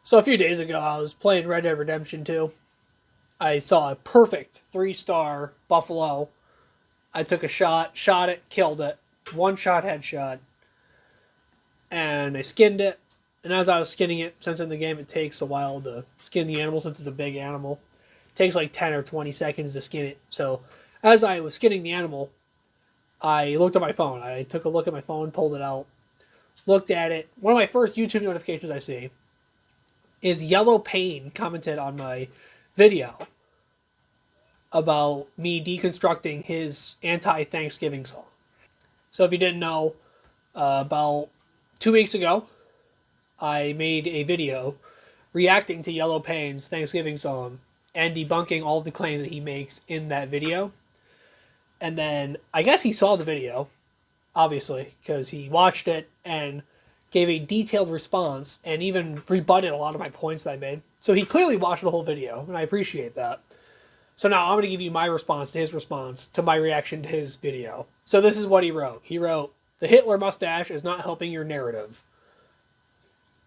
So a few days ago, I was playing Red Dead Redemption 2. I saw a perfect 3-star buffalo. I took a shot it, killed it. One shot headshot. And I skinned it. And as I was skinning it, since in the game it takes a while to skin the animal since it's a big animal, it takes like 10 or 20 seconds to skin it. So as I was skinning the animal, I looked at my phone. I took a look at my phone, pulled it out, looked at it. One of my first YouTube notifications I see is YelloPain commented on my video about me deconstructing his anti-Thanksgiving song. So if you didn't know, about 2 weeks ago, I made a video reacting to YelloPain's Thanksgiving song and debunking all of the claims that he makes in that video. And then I guess he saw the video, obviously, because he watched it and gave a detailed response and even rebutted a lot of my points that I made. So he clearly watched the whole video, and I appreciate that. So now I'm going to give you my response to his response to my reaction to his video. So this is what he wrote. He wrote, "The Hitler mustache is not helping your narrative."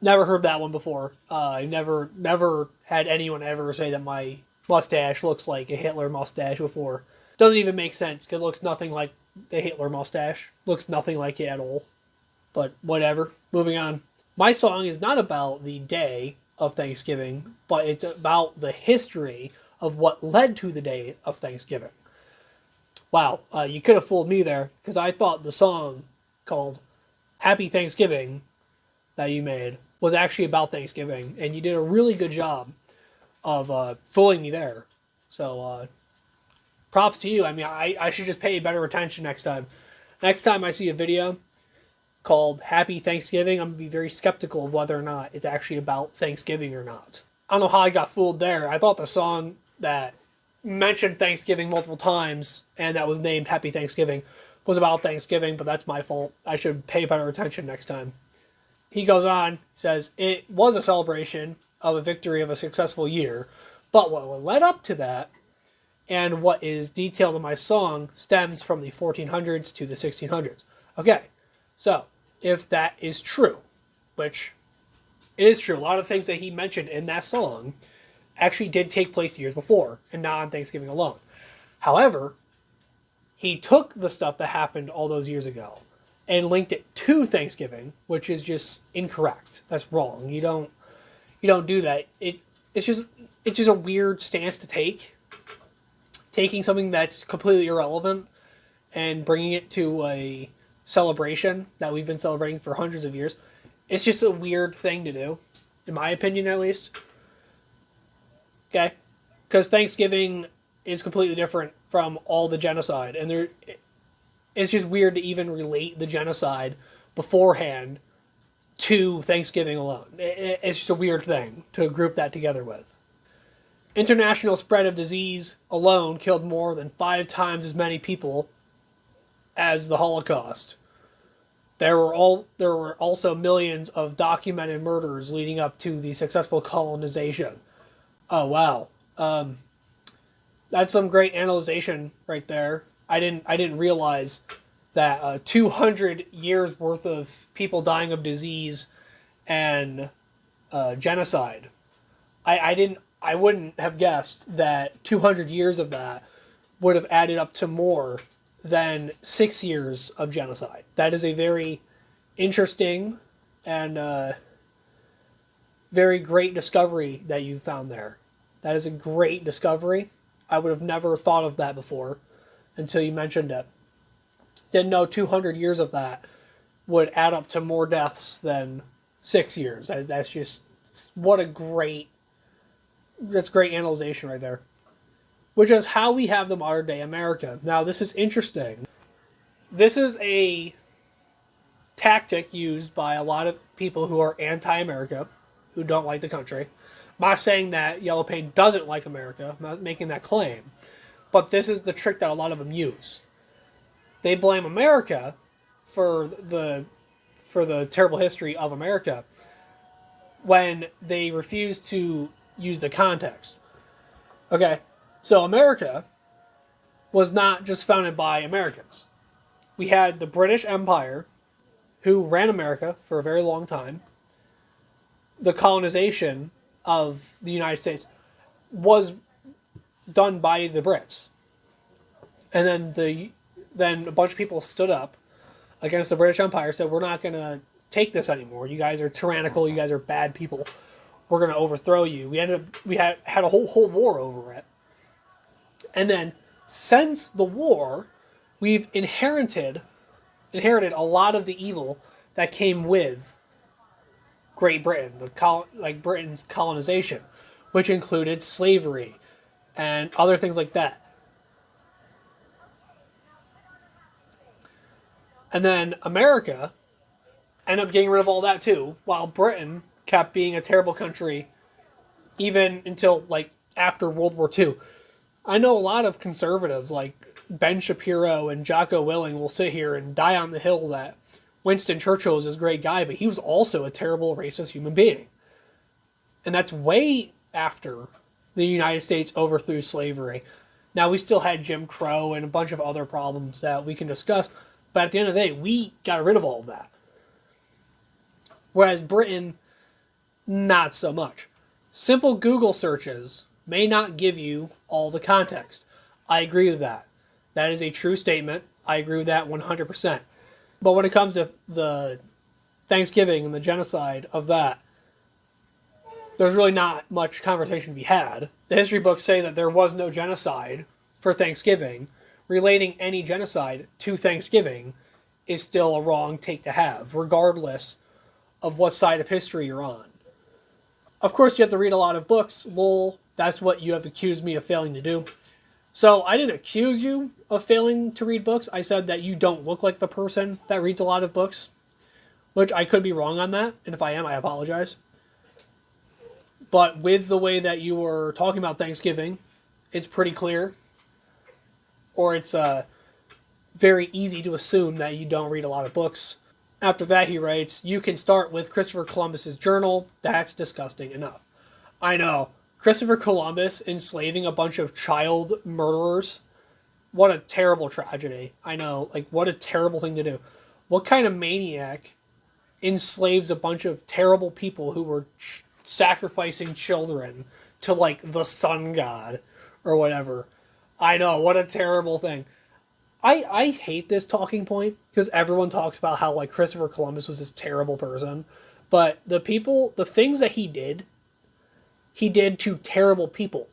Never heard that one before. I never had anyone ever say that my mustache looks like a Hitler mustache before. Doesn't even make sense because it looks nothing like the Hitler mustache. Looks nothing like it at all. But whatever. Moving on. My song is not about the day of Thanksgiving, but it's about the history of what led to the day of Thanksgiving. Wow, you could have fooled me there because I thought the song called Happy Thanksgiving that you made was actually about Thanksgiving, and you did a really good job of fooling me there. So props to you. I mean, I should just pay better attention next time. Next time I see a video called Happy Thanksgiving, I'm going to be very skeptical of whether or not it's actually about Thanksgiving or not. I don't know how I got fooled there. I thought the song that mentioned Thanksgiving multiple times and that was named Happy Thanksgiving was about Thanksgiving, but that's my fault. I should pay better attention next time. He goes on, says, "It was a celebration of a victory of a successful year, but what led up to that and what is detailed in my song stems from the 1400s to the 1600s. Okay, so if that is true, which it is true, a lot of things that he mentioned in that song actually did take place years before and not on Thanksgiving alone. However, he took the stuff that happened all those years ago and linked it to Thanksgiving, which is just incorrect. That's wrong. You don't do that. It's just a weird stance to take. Taking something that's completely irrelevant and bringing it to a celebration that we've been celebrating for hundreds of years. It's just a weird thing to do, in my opinion at least. Okay? Because Thanksgiving is completely different from all the genocide. And it's just weird to even relate the genocide beforehand to Thanksgiving alone. It's just a weird thing to group that together with. International spread of disease alone killed more than 5 times as many people as the Holocaust. There were also millions of documented murders leading up to the successful colonization. Oh wow, that's some great analyzation right there. I didn't realize that 200 years worth of people dying of disease and genocide. I wouldn't have guessed that 200 years of that would have added up to more than 6 years of genocide. That is a very interesting and very great discovery that you found there. That is a great discovery. I would have never thought of that before until you mentioned it. Didn't know 200 years of that would add up to more deaths than 6 years. That's just, that's great analyzation right there. Which is how we have the modern day America. Now, this is interesting. This is a tactic used by a lot of people who are anti-America, who don't like the country. I'm not saying that YelloPain doesn't like America. I'm not making that claim. But this is the trick that a lot of them use. They blame America for the terrible history of America when they refuse to use the context. Okay, so America was not just founded by Americans. We had the British Empire, who ran America for a very long time. the colonization of the United States was done by the Brits. And then a bunch of people stood up against the British Empire, said, we're not going to take this anymore. You guys are tyrannical. You guys are bad people. We're going to overthrow you. We had a whole war over it. And then since the war, we've inherited a lot of the evil that came with Great Britain, Britain's colonization, which included slavery and other things like that. And then America ended up getting rid of all that too, while Britain kept being a terrible country even until after World War II. I know a lot of conservatives like Ben Shapiro and Jocko Willing will sit here and die on the hill that Winston Churchill was this great guy, but he was also a terrible racist human being. And that's way after the United States overthrew slavery. Now, we still had Jim Crow and a bunch of other problems that we can discuss, but at the end of the day, we got rid of all of that. Whereas Britain, not so much. Simple Google searches may not give you all the context. I agree with that. That is a true statement. I agree with that 100%. But when it comes to the Thanksgiving and the genocide of that, there's really not much conversation to be had. The history books say that there was no genocide for Thanksgiving. Relating any genocide to Thanksgiving is still a wrong take to have, regardless of what side of history you're on. Of course, you have to read a lot of books. Lol, that's what you have accused me of failing to do. So I didn't accuse you of failing to read books. I said that you don't look like the person that reads a lot of books, which I could be wrong on that. And if I am, I apologize. But with the way that you were talking about Thanksgiving, it's pretty clear, or it's very easy to assume that you don't read a lot of books. After that, he writes, you can start with Christopher Columbus's journal. That's disgusting enough. I know. Christopher Columbus enslaving a bunch of child murderers. What a terrible tragedy. I know. What a terrible thing to do. What kind of maniac enslaves a bunch of terrible people who were sacrificing children to, the sun god or whatever? I know. What a terrible thing. I hate this talking point because everyone talks about how Christopher Columbus was this terrible person, but the things that he did to terrible people.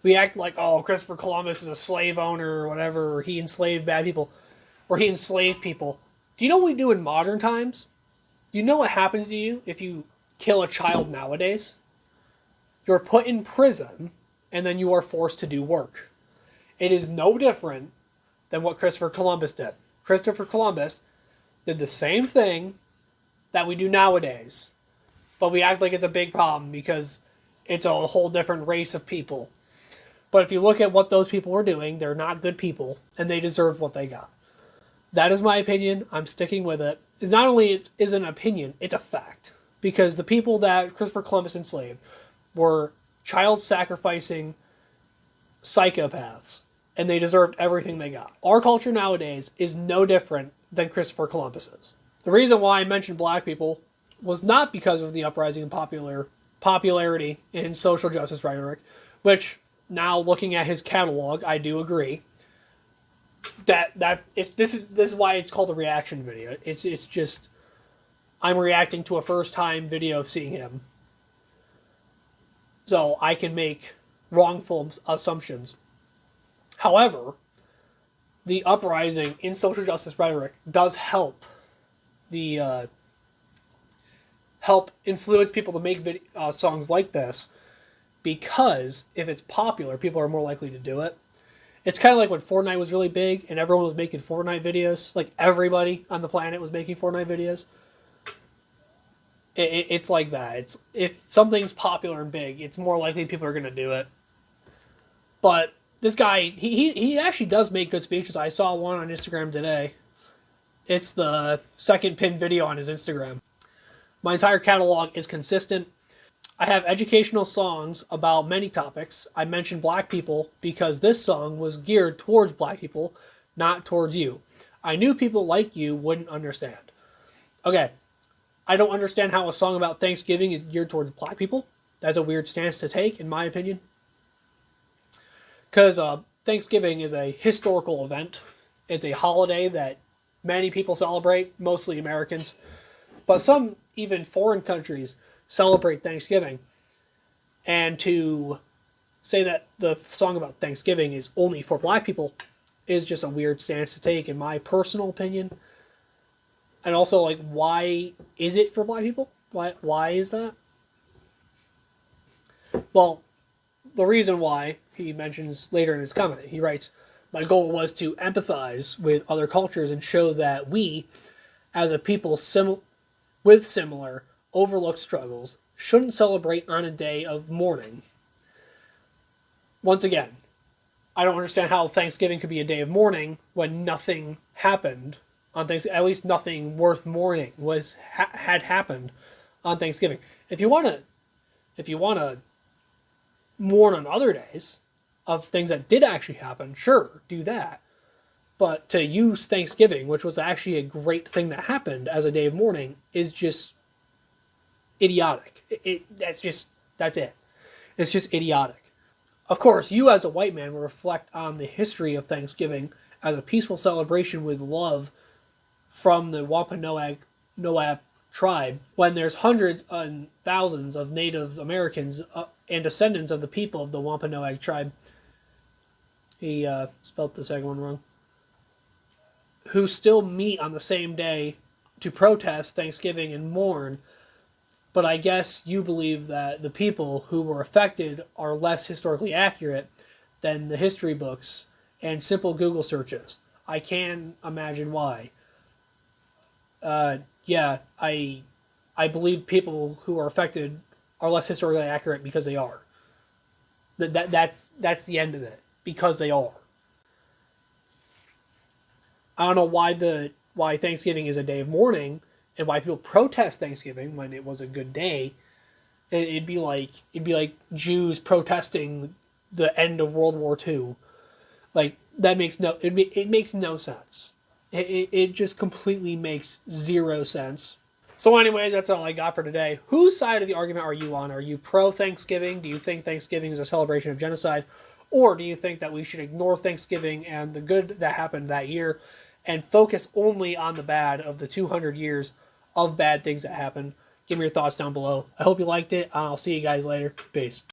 We act like, oh, Christopher Columbus is a slave owner or whatever, or he enslaved bad people, or he enslaved people. Do you know what we do in modern times? Do you know what happens to you if you kill a child nowadays? You're put in prison, and then you are forced to do work. It is no different than what Christopher Columbus did. Christopher Columbus did the same thing that we do nowadays, but we act like it's a big problem because it's a whole different race of people. But if you look at what those people were doing, they're not good people, and they deserve what they got. That is my opinion. I'm sticking with it. It's not only is an opinion, it's a fact. Because the people that Christopher Columbus enslaved were child-sacrificing psychopaths, and they deserved everything they got. Our culture nowadays is no different than Christopher Columbus's. The reason why I mentioned black people was not because of the uprising in popularity in social justice rhetoric, which, now looking at his catalog, I do agree. This is why it's called a reaction video. It's just I'm reacting to a first time video of seeing him, so I can make wrongful assumptions. However, the uprising in social justice rhetoric does help influence people to make songs like this, because if it's popular, people are more likely to do it. It's kind of like when Fortnite was really big and everyone was making Fortnite videos. Everybody on the planet was making Fortnite videos. It's like that. If something's popular and big, it's more likely people are going to do it. But this guy, he actually does make good speeches. I saw one on Instagram today. It's the second pinned video on his Instagram. My entire catalog is consistent. I have educational songs about many topics. I mentioned black people because this song was geared towards black people, not towards you. I knew people like you wouldn't understand. Okay, I don't understand how a song about Thanksgiving is geared towards black people. That's a weird stance to take, in my opinion. Because Thanksgiving is a historical event. It's a holiday that many people celebrate, mostly Americans. But some, even foreign countries, celebrate Thanksgiving. And to say that the song about Thanksgiving is only for black people is just a weird stance to take, in my personal opinion. And also, like, why is it for black people? Why is that? Well, the reason why, he mentions later in his comment. He writes, "My goal was to empathize with other cultures and show that we, as a people with similar, overlooked struggles, shouldn't celebrate on a day of mourning." Once again, I don't understand how Thanksgiving could be a day of mourning when nothing happened on Thanksgiving. At least nothing worth mourning had happened on Thanksgiving. If you want to mourn on other days of things that did actually happen, sure, do that. But to use Thanksgiving, which was actually a great thing that happened, as a day of mourning is just idiotic. That's it. It's just idiotic. Of course, you as a white man will reflect on the history of Thanksgiving as a peaceful celebration with love from the Wampanoag tribe, when there's hundreds and thousands of Native Americans and descendants of the people of the Wampanoag tribe. He spelt the second one wrong. Who still meet on the same day to protest Thanksgiving and mourn. But I guess you believe that the people who were affected are less historically accurate than the history books and simple Google searches. I can imagine why. Yeah, I believe people who are affected are less historically accurate because they are. That's the end of it. Because they are. I don't know why Thanksgiving is a day of mourning and why people protest Thanksgiving when it was a good day. It'd be like Jews protesting the end of World War II. Like, that makes it makes no sense. It just completely makes zero sense. So anyways, that's all I got for today. Whose side of the argument are you on? Are you pro-Thanksgiving? Do you think Thanksgiving is a celebration of genocide? Or do you think that we should ignore Thanksgiving and the good that happened that year and focus only on the bad of the 200 years of bad things that happened? Give me your thoughts down below. I hope you liked it. I'll see you guys later. Peace.